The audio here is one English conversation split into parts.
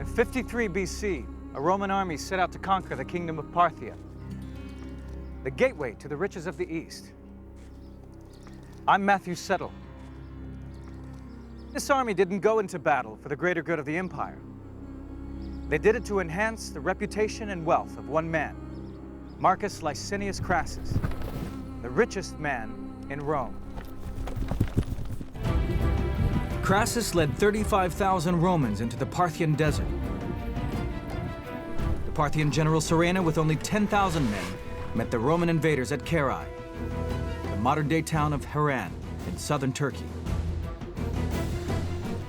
In 53 BC, a Roman army set out to conquer the kingdom of Parthia, the gateway to the riches of the East. I'm Matthew Settle. This army didn't go into battle for the greater good of the empire. They did it to enhance the reputation and wealth of one man, Marcus Licinius Crassus, the richest man in Rome. Crassus led 35,000 Romans into the Parthian desert. The Parthian general Surena, with only 10,000 men, met the Roman invaders at Carhae, the modern-day town of Harran in southern Turkey.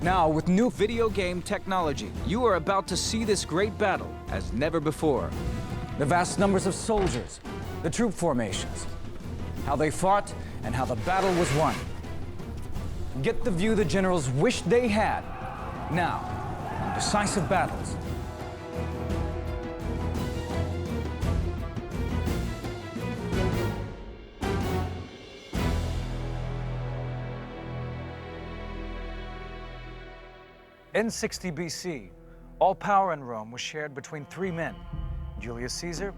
Now, with new video game technology, you are about to see this great battle as never before. The vast numbers of soldiers, the troop formations, how they fought, and how the battle was won. Get the view the generals wished they had, now, on Decisive Battles. In 60 BC, all power in Rome was shared between three men: Julius Caesar,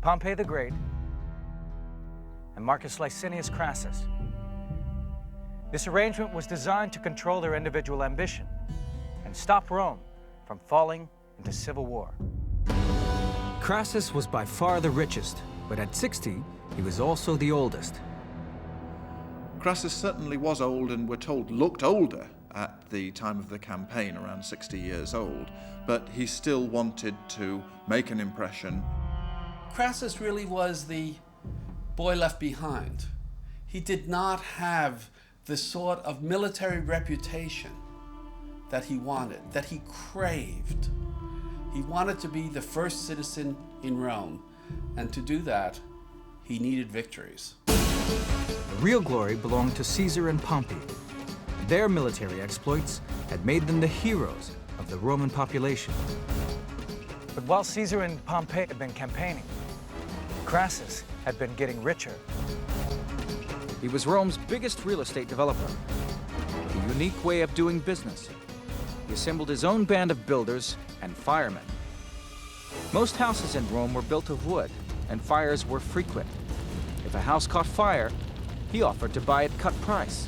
Pompey the Great, and Marcus Licinius Crassus. This arrangement was designed to control their individual ambition and stop Rome from falling into civil war. Crassus was by far the richest, but at 60, he was also the oldest. Crassus certainly was old, and we're told looked older at the time of the campaign, around 60 years old, but he still wanted to make an impression. Crassus really was the boy left behind. He did not have the sort of military reputation that he wanted, that he craved. He wanted to be the first citizen in Rome, and to do that, he needed victories. The real glory belonged to Caesar and Pompey. Their military exploits had made them the heroes of the Roman population. But while Caesar and Pompey had been campaigning, Crassus had been getting richer. He was Rome's biggest real estate developer, with a unique way of doing business. He assembled his own band of builders and firemen. Most houses in Rome were built of wood, and fires were frequent. If a house caught fire, he offered to buy at cut price.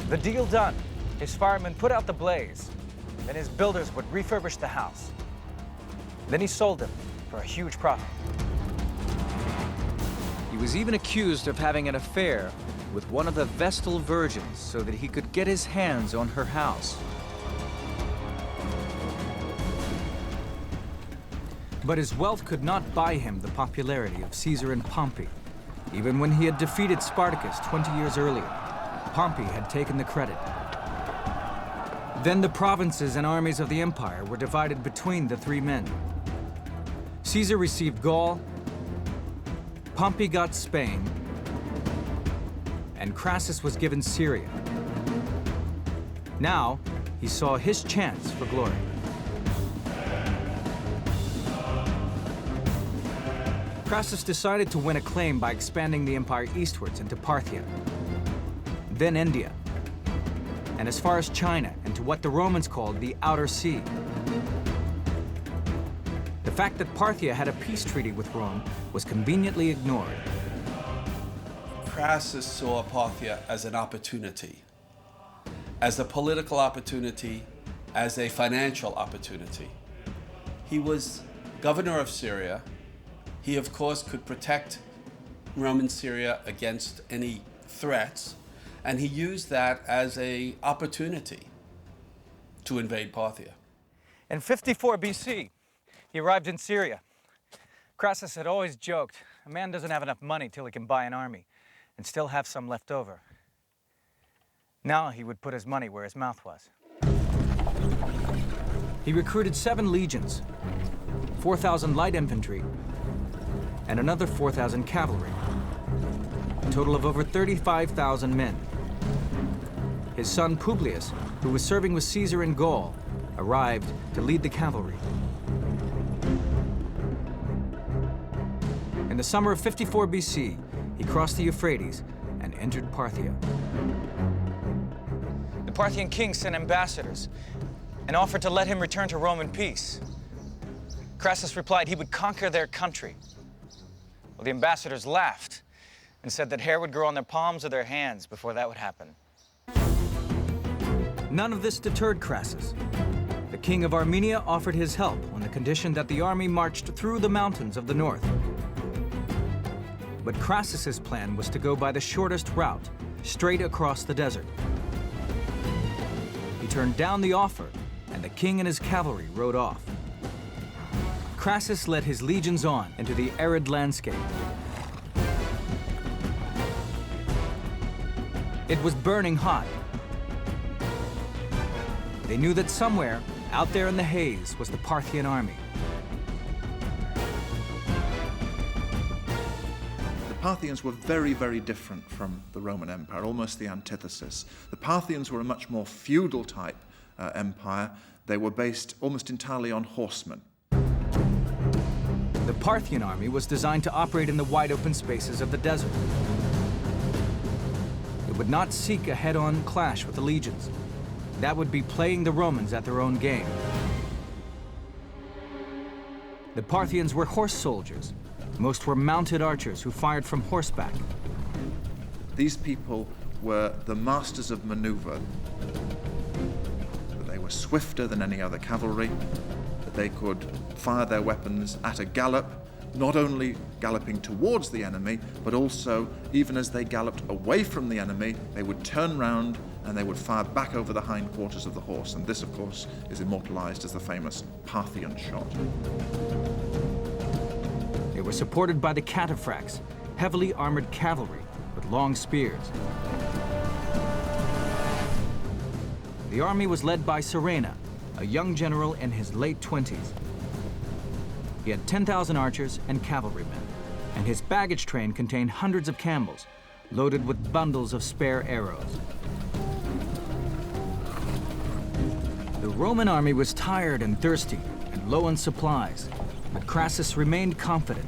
The deal done, his firemen put out the blaze, then his builders would refurbish the house. Then he sold them for a huge profit. He was even accused of having an affair with one of the Vestal virgins so that he could get his hands on her house. But his wealth could not buy him the popularity of Caesar and Pompey. Even when he had defeated Spartacus 20 years earlier, Pompey had taken the credit. Then the provinces and armies of the empire were divided between the three men. Caesar received Gaul, Pompey got Spain, and Crassus was given Syria. Now, he saw his chance for glory. Crassus decided to win acclaim by expanding the empire eastwards into Parthia, then India, and as far as China and to what the Romans called the Outer Sea. The fact that Parthia had a peace treaty with Rome was conveniently ignored. Crassus saw Parthia as an opportunity, as a political opportunity, as a financial opportunity. He was governor of Syria. He, of course, could protect Roman Syria against any threats, and he used that as an opportunity to invade Parthia. In 54 BC, he arrived in Syria. Crassus had always joked, a man doesn't have enough money till he can buy an army and still have some left over. Now he would put his money where his mouth was. He recruited 7 legions, 4,000 light infantry, and another 4,000 cavalry, a total of over 35,000 men. His son Publius, who was serving with Caesar in Gaul, arrived to lead the cavalry. In the summer of 54 BC, he crossed the Euphrates and entered Parthia. The Parthian king sent ambassadors and offered to let him return to Rome in peace. Crassus replied he would conquer their country. Well, the ambassadors laughed and said that hair would grow on their palms or their hands before that would happen. None of this deterred Crassus. The king of Armenia offered his help on the condition that the army marched through the mountains of the north. But Crassus's plan was to go by the shortest route, straight across the desert. He turned down the offer, and the king and his cavalry rode off. Crassus led his legions on into the arid landscape. It was burning hot. They knew that somewhere out there in the haze was the Parthian army. The Parthians were very, very different from the Roman Empire, almost the antithesis. The Parthians were a much more feudal type empire. They were based almost entirely on horsemen. The Parthian army was designed to operate in the wide open spaces of the desert. It would not seek a head-on clash with the legions. That would be playing the Romans at their own game. The Parthians were horse soldiers. Most were mounted archers who fired from horseback. These people were the masters of maneuver. They were swifter than any other cavalry. They could fire their weapons at a gallop, not only galloping towards the enemy, but also, even as they galloped away from the enemy, they would turn round and they would fire back over the hindquarters of the horse. And this, of course, is immortalized as the famous Parthian shot. They were supported by the cataphracts, heavily armored cavalry with long spears. The army was led by Surena, a young general in his late 20s. He had 10,000 archers and cavalrymen, and his baggage train contained hundreds of camels, loaded with bundles of spare arrows. The Roman army was tired and thirsty and low on supplies, but Crassus remained confident.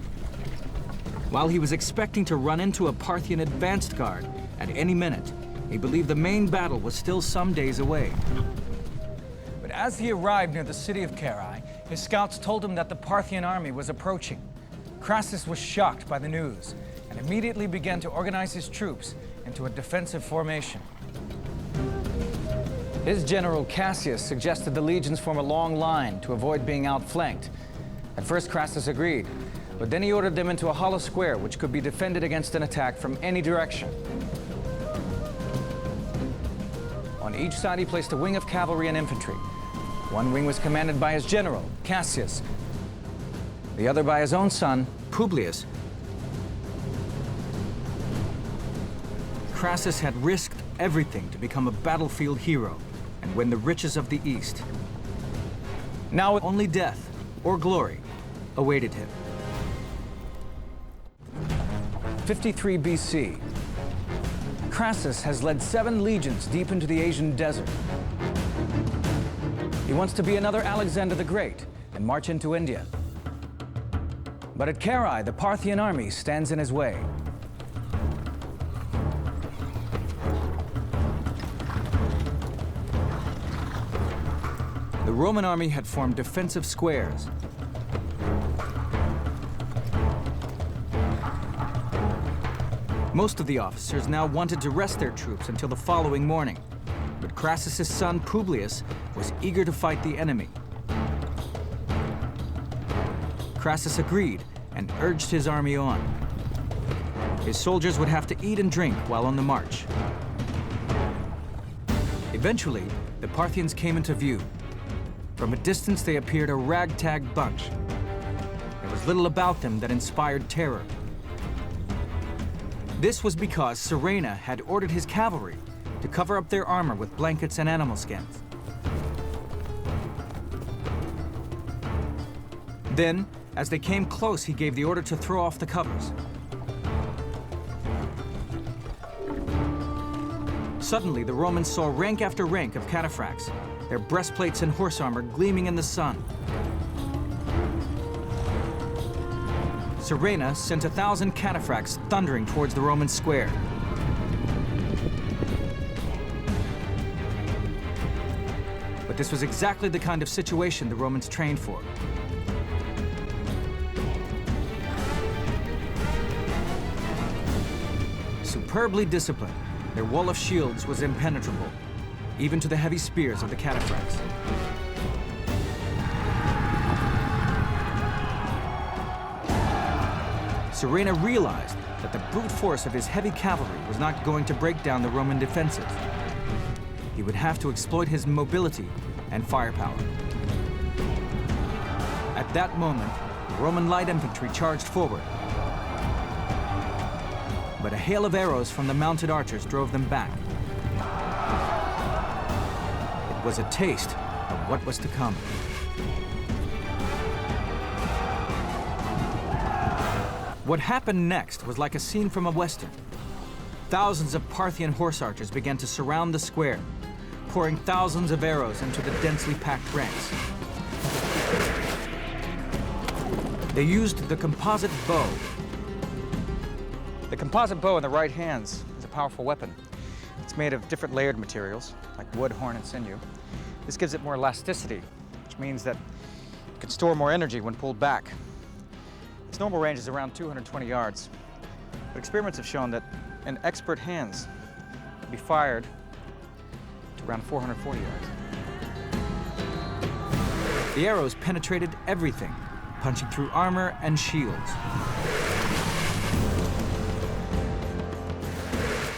While he was expecting to run into a Parthian advanced guard at any minute, he believed the main battle was still some days away. But as he arrived near the city of Carhae, his scouts told him that the Parthian army was approaching. Crassus was shocked by the news and immediately began to organize his troops into a defensive formation. His general Cassius suggested the legions form a long line to avoid being outflanked. At first, Crassus agreed, but then he ordered them into a hollow square which could be defended against an attack from any direction. On each side, he placed a wing of cavalry and infantry. One wing was commanded by his general, Cassius, the other by his own son, Publius. Crassus had risked everything to become a battlefield hero and win the riches of the East. Now only death or glory awaited him. 53 BC. Crassus has led 7 legions deep into the Asian desert. He wants to be another Alexander the Great and march into India. But at Carhae, the Parthian army stands in his way. The Roman army had formed defensive squares. Most of the officers now wanted to rest their troops until the following morning, but Crassus's son Publius was eager to fight the enemy. Crassus agreed and urged his army on. His soldiers would have to eat and drink while on the march. Eventually, the Parthians came into view. From a distance, they appeared a ragtag bunch. There was little about them that inspired terror. This was because Surena had ordered his cavalry to cover up their armor with blankets and animal skins. Then, as they came close, he gave the order to throw off the covers. Suddenly, the Romans saw rank after rank of cataphracts, their breastplates and horse armor gleaming in the sun. Surena sent 1,000 cataphracts thundering towards the Roman square. But this was exactly the kind of situation the Romans trained for. Superbly disciplined, their wall of shields was impenetrable, even to the heavy spears of the cataphracts. Surena realized that the brute force of his heavy cavalry was not going to break down the Roman defenses. He would have to exploit his mobility and firepower. At that moment, the Roman light infantry charged forward. But a hail of arrows from the mounted archers drove them back. It was a taste of what was to come. What happened next was like a scene from a Western. Thousands of Parthian horse archers began to surround the square, pouring thousands of arrows into the densely packed ranks. They used the composite bow. The composite bow in the right hand is a powerful weapon. It's made of different layered materials, like wood, horn, and sinew. This gives it more elasticity, which means that it can store more energy when pulled back. Its normal range is around 220 yards, but experiments have shown that in expert hands it can be fired to around 440 yards. The arrows penetrated everything, punching through armor and shields.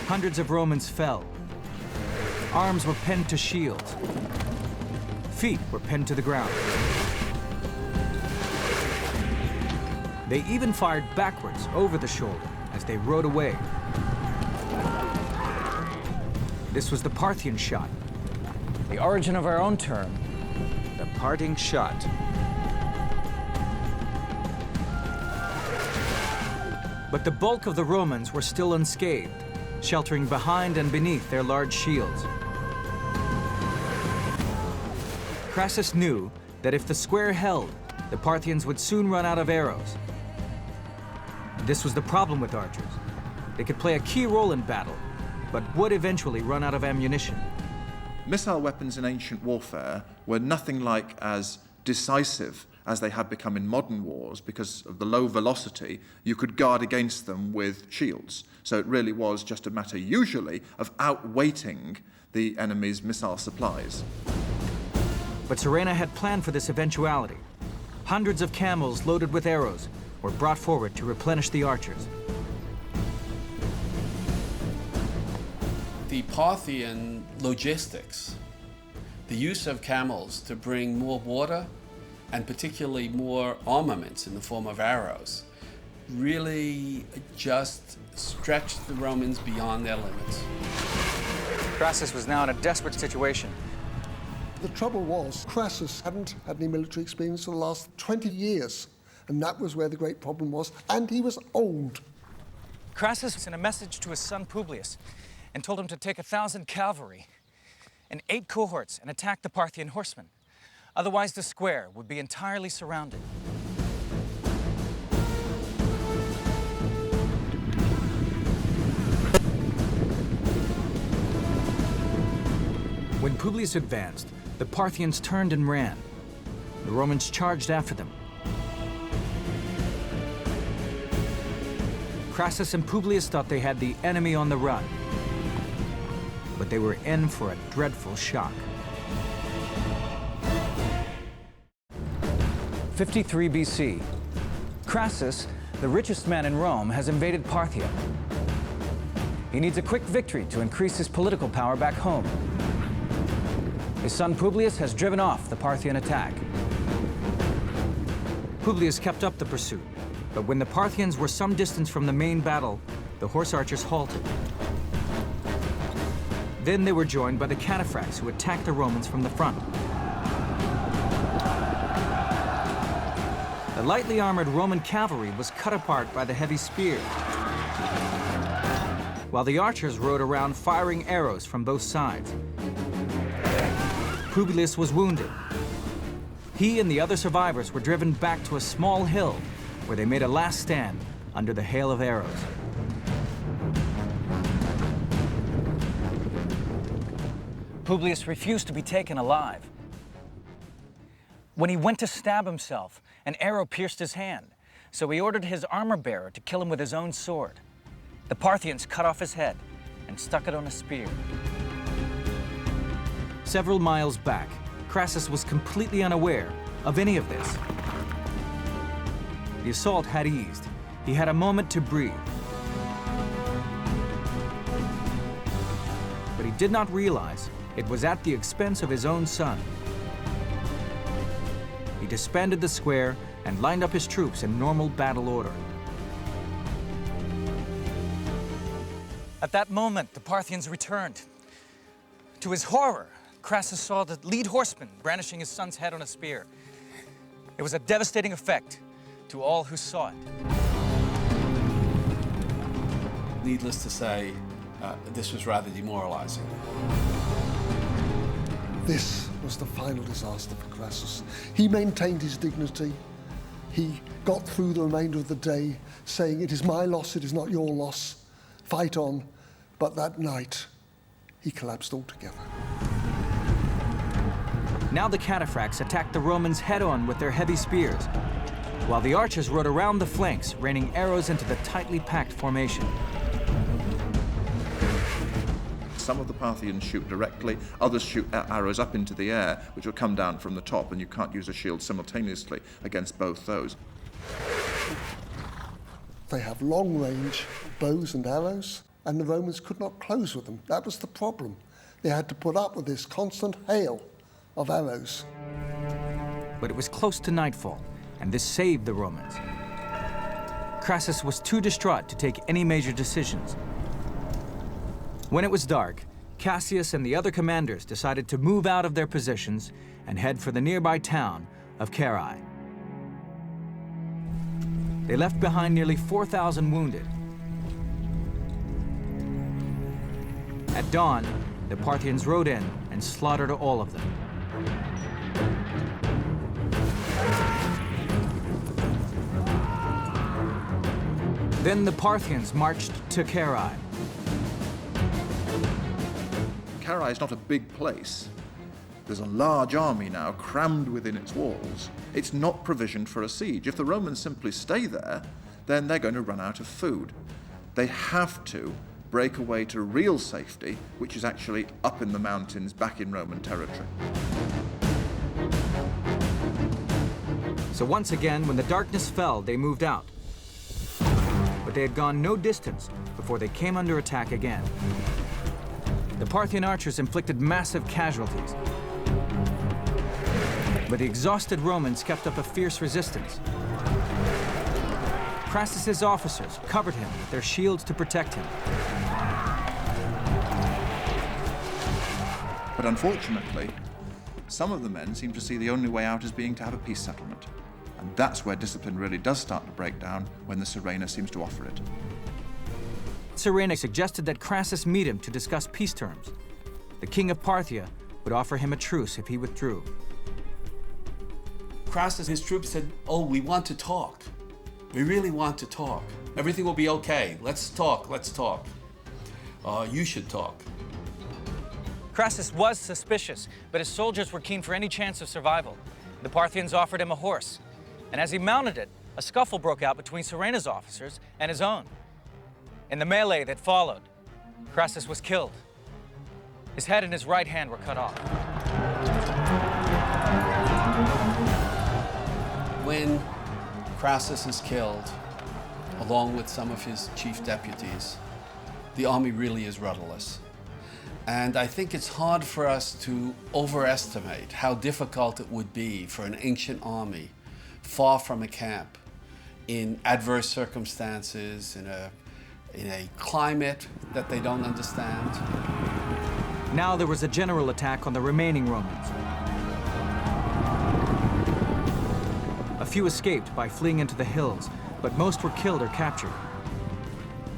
Hundreds of Romans fell. Arms were pinned to shields. Feet were pinned to the ground. They even fired backwards over the shoulder as they rode away. This was the Parthian shot, the origin of our own term, the parting shot. But the bulk of the Romans were still unscathed, sheltering behind and beneath their large shields. Crassus knew that if the square held, the Parthians would soon run out of arrows. This was the problem with archers. They could play a key role in battle, but would eventually run out of ammunition. Missile weapons in ancient warfare were nothing like as decisive as they had become in modern wars. Because of the low velocity, you could guard against them with shields. So it really was just a matter, usually, of outweighting the enemy's missile supplies. But Surena had planned for this eventuality. Hundreds of camels loaded with arrows were brought forward to replenish the archers. The Parthian logistics, the use of camels to bring more water and particularly more armaments in the form of arrows, really just stretched the Romans beyond their limits. Crassus was now in a desperate situation. The trouble was, Crassus hadn't had any military experience for the last 20 years, and that was where the great problem was, and he was old. Crassus sent a message to his son Publius and told him to take 1,000 cavalry and 8 cohorts and attack the Parthian horsemen. Otherwise, the square would be entirely surrounded. When Publius advanced, the Parthians turned and ran. The Romans charged after them. Crassus and Publius thought they had the enemy on the run, but they were in for a dreadful shock. 53 BC. Crassus, the richest man in Rome, has invaded Parthia. He needs a quick victory to increase his political power back home. His son Publius has driven off the Parthian attack. Publius kept up the pursuit, but when the Parthians were some distance from the main battle, the horse archers halted. Then they were joined by the cataphracts who attacked the Romans from the front. The lightly armored Roman cavalry was cut apart by the heavy spears, while the archers rode around firing arrows from both sides. Publius was wounded. He and the other survivors were driven back to a small hill where they made a last stand under the hail of arrows. Publius refused to be taken alive, When he went to stab himself, an arrow pierced his hand, so he ordered his armor-bearer to kill him with his own sword. The Parthians cut off his head and stuck it on a spear. Several miles back, Crassus was completely unaware of any of this. The assault had eased. He had a moment to breathe. But he did not realize it was at the expense of his own son. He disbanded the square and lined up his troops in normal battle order. At that moment, the Parthians returned. To his horror, Crassus saw the lead horseman brandishing his son's head on a spear. It was a devastating effect to all who saw it. Needless to say, this was rather demoralizing. This was the final disaster for Crassus. He maintained his dignity. He got through the remainder of the day saying, "It is my loss, it is not your loss. Fight on." But that night, he collapsed altogether. Now the cataphracts attacked the Romans head-on with their heavy spears, while the archers rode around the flanks, raining arrows into the tightly packed formation. Some of the Parthians shoot directly, others shoot arrows up into the air, which will come down from the top, and you can't use a shield simultaneously against both those. They have long-range bows and arrows, and the Romans could not close with them. That was the problem. They had to put up with this constant hail of arrows. But it was close to nightfall, and this saved the Romans. Crassus was too distraught to take any major decisions. When it was dark, Cassius and the other commanders decided to move out of their positions and head for the nearby town of Carhae. They left behind nearly 4,000 wounded. At dawn, the Parthians rode in and slaughtered all of them. Then the Parthians marched to Carhae. Carhae is not a big place. There's a large army now crammed within its walls. It's not provisioned for a siege. If the Romans simply stay there, then they're going to run out of food. They have to break away to real safety, which is actually up in the mountains, back in Roman territory. So once again, when the darkness fell, they moved out. But they had gone no distance before they came under attack again. The Parthian archers inflicted massive casualties. But the exhausted Romans kept up a fierce resistance. Crassus's officers covered him with their shields to protect him. But unfortunately, some of the men seem to see the only way out as being to have a peace settlement. And that's where discipline really does start to break down, when the Surena seems to offer it. Surena suggested that Crassus meet him to discuss peace terms. The king of Parthia would offer him a truce if he withdrew. Crassus, his troops said, "Oh, we want to talk. We really want to talk. Everything will be okay. Let's talk, let's talk. You should talk." Crassus was suspicious, but his soldiers were keen for any chance of survival. The Parthians offered him a horse, and as he mounted it, a scuffle broke out between Surena's officers and his own. In the melee that followed, Crassus was killed. His head and his right hand were cut off. When Crassus is killed, along with some of his chief deputies, the army really is rudderless. And I think it's hard for us to overestimate how difficult it would be for an ancient army, far from a camp, in adverse circumstances, in a climate that they don't understand. Now there was a general attack on the remaining Romans. A few escaped by fleeing into the hills, but most were killed or captured.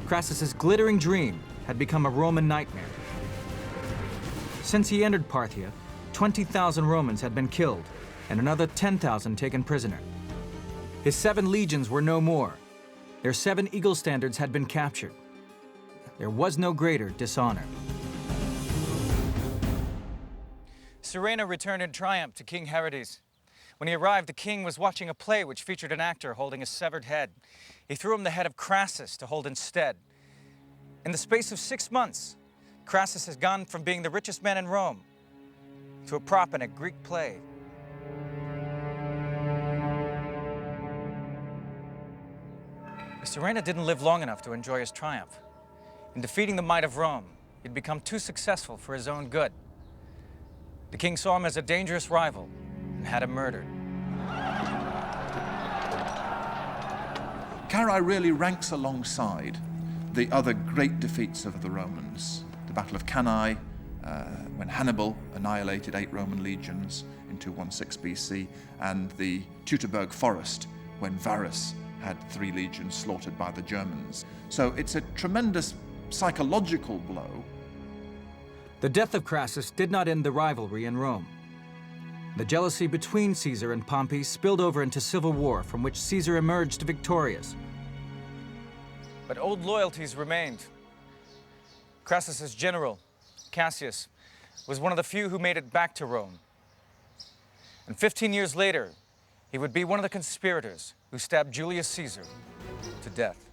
Crassus's glittering dream had become a Roman nightmare. Since he entered Parthia, 20,000 Romans had been killed and another 10,000 taken prisoner. His 7 legions were no more. Their 7 eagle standards had been captured. There was no greater dishonor. Surena returned in triumph to King Herodes. When he arrived, the king was watching a play which featured an actor holding a severed head. He threw him the head of Crassus to hold instead. In the space of 6 months, Crassus has gone from being the richest man in Rome to a prop in a Greek play. Surena didn't live long enough to enjoy his triumph. In defeating the might of Rome, he'd become too successful for his own good. The king saw him as a dangerous rival and had him murdered. Carhae really ranks alongside the other great defeats of the Romans. The Battle of Carrhae, when Hannibal annihilated 8 Roman legions in 216 BC, and the Teutoburg Forest, when Varus had 3 legions slaughtered by the Germans. So it's a tremendous psychological blow. The death of Crassus did not end the rivalry in Rome. The jealousy between Caesar and Pompey spilled over into civil war, from which Caesar emerged victorious. But old loyalties remained. Crassus's general, Cassius, was one of the few who made it back to Rome. And 15 years later, he would be one of the conspirators who stabbed Julius Caesar to death.